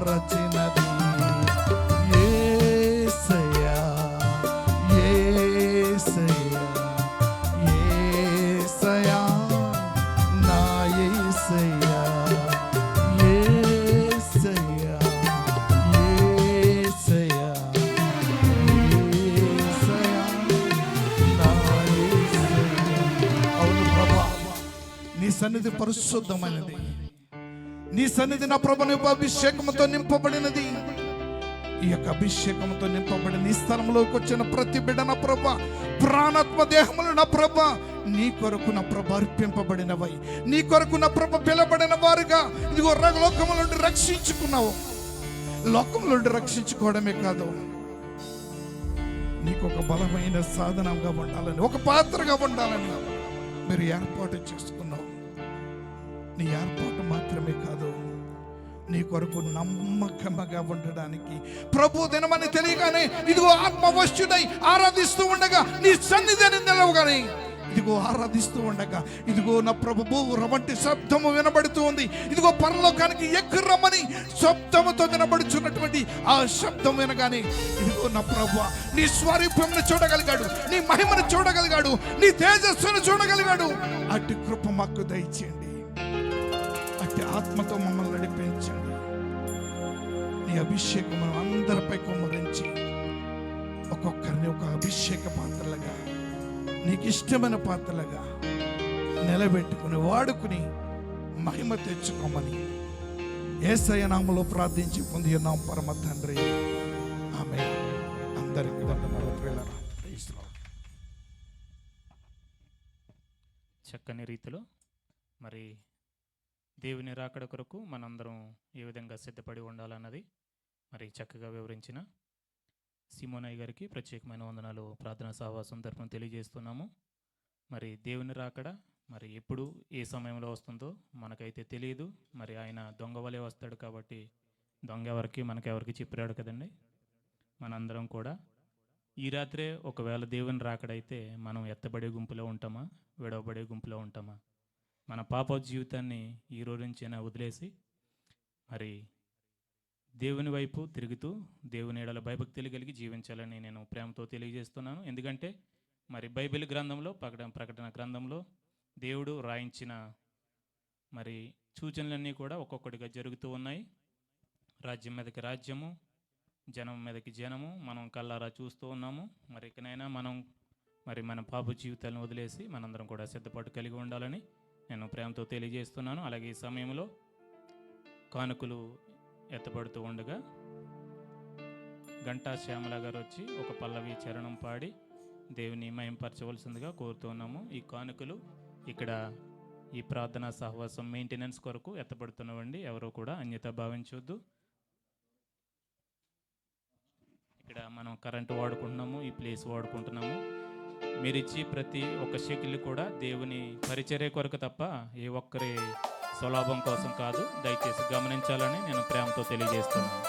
మరచినది. యేసయ్యా యేసయ్యా యేసయ్యా నా యేసయ్యా యేసయ్యా యేసయ్యా యేసయ్యా నా యేసయ్యా. అవును ప్రభువా, నీ సన్నిధి పరిశుద్ధమైనది. నీ సన్నిధి నా ప్రభు అభిషేకంతో నింపబడినది. ఈ యొక్క అభిషేకంతో నింపబడిన ఈ స్థలంలోకి వచ్చిన ప్రతి బిడ్డ నా ప్రభ, ప్రాణాత్మ దేహములు నా ప్రభ, నీ కొరకు నా ప్రభ అర్పింపబడినవై, నీ కొరకు నా ప్రభ పిలబడిన వారుగా ఇదిగో లోకముల నుండి రక్షించుకున్నావు. లోకముల నుండి రక్షించుకోవడమే కాదు, నీకు ఒక బలమైన సాధనంగా ఉండాలని, ఒక పాత్రగా ఉండాలని మీరు ఏర్పాటు చేసుకున్నావు. నీ ఏర్పాటు మాత్రమే కాదు, నీ కొరకు నమ్మకముగా ఉండడానికి ప్రభు దినమని తెలియగానే ఇదిగో ఆత్మవశ్యుడై ఆరాధిస్తూ ఉండగా, నీ సన్నిధిని నిలవగానే ఇదిగో ఆరాధిస్తూ ఉండగా ఇదిగో నా ప్రభు వంటి శబ్దము వినబడుతూ ఉంది. ఇదిగో పరలోకానికి ఎక్కరమ్మని శబ్దముతో వినబడుచున్నటువంటి ఆ శబ్దం వినగానే ఇదిగో నా ప్రభు నీ స్వరూపంను చూడగలిగాడు, నీ మహిమను చూడగలిగాడు, నీ తేజస్సును చూడగలిగాడు. అటు కృప మాకు దయచేయండి, అట్టి ఆత్మతో మమ్మల్ని నడిపించండి. నీ అభిషేకం అందరిపై కుమ్మరించి ఒక్కొక్కరిని ఒక అభిషేక పాత్రలుగా, నీకు ఇష్టమైన పాత్రలుగా నిలబెట్టుకుని వాడుకుని మహిమ తెచ్చుకోమని యేసయ్య నామములో ప్రార్థించి పొంది ఉన్నాం పరమ తండ్రి, ఆమేన్. అందరికీ వందనాలు. చక్కని రీతిలో మరి దేవుని రాకడ కొరకు మనందరం ఏ విధంగా సిద్ధపడి ఉండాలన్నది మరి చక్కగా వివరించిన సిమోనయ్య గారికి ప్రత్యేకమైన వందనాలు, ప్రార్థనా సహవాసం తరపున తెలియజేస్తున్నాము. మరి దేవుని రాకడ మరి ఎప్పుడు ఏ సమయంలో వస్తుందో మనకైతే తెలియదు. మరి ఆయన దొంగ వలె వస్తాడు కాబట్టి దొంగ ఎవరికి మనకెవరికి చెప్పాడు కదండి. మనందరం కూడా ఈ రాత్రే ఒకవేళ దేవుని రాకడైతే మనం ఎత్తబడే గుంపులో ఉంటామా, విడవబడే గుంపులో ఉంటామా? మన పాప జీవితాన్ని ఈ రోజు నుంచైనా వదిలేసి మరి దేవుని వైపు తిరుగుతూ దేవుని ఎడల భయభక్తులు కలిగి జీవించాలని నేను ప్రేమతో తెలియజేస్తున్నాను. ఎందుకంటే మరి బైబిల్ గ్రంథంలో ప్రకటన గ్రంథంలో దేవుడు రాయించిన మరి సూచనలన్నీ కూడా ఒక్కొక్కటిగా జరుగుతూ ఉన్నాయి. రాజ్యం మీదకి రాజ్యము, జనం మీదకి జనము మనం కల్లారా చూస్తూ ఉన్నాము. మరి ఇకనైనా మనం మరి మన పాప జీవితాలను వదిలేసి మనందరం కూడా సిద్ధపాటు కలిగి ఉండాలని నేను ప్రేమతో తెలియజేస్తున్నాను. అలాగే ఈ సమయంలో కానుకలు ఎత్తబడుతూ ఉండగా గంటా శ్యామల గారు వచ్చి ఒక పల్లవి చరణం పాడి దేవుని మహింపరచవలసిందిగా కోరుతున్నాము. ఈ కానుకలు ఇక్కడ ఈ ప్రార్థనా సహవాసం మెయింటెనెన్స్ కొరకు ఎత్తబడుతున్నవండి, ఎవరో కూడా అన్యత భావించవద్దు. ఇక్కడ మనం కరెంటు వాడుకుంటున్నాము, ఈ ప్లేస్ వాడుకుంటున్నాము. మీరు ఇచ్చి ప్రతి ఒక్క షెకిల్ కూడా దేవుని పరిచర్య కొరకు తప్ప ఏ ఒక్కరి స్వలాభం కోసం కాదు. దయచేసి గమనించాలని నేను ప్రేమతో తెలియజేస్తున్నాను.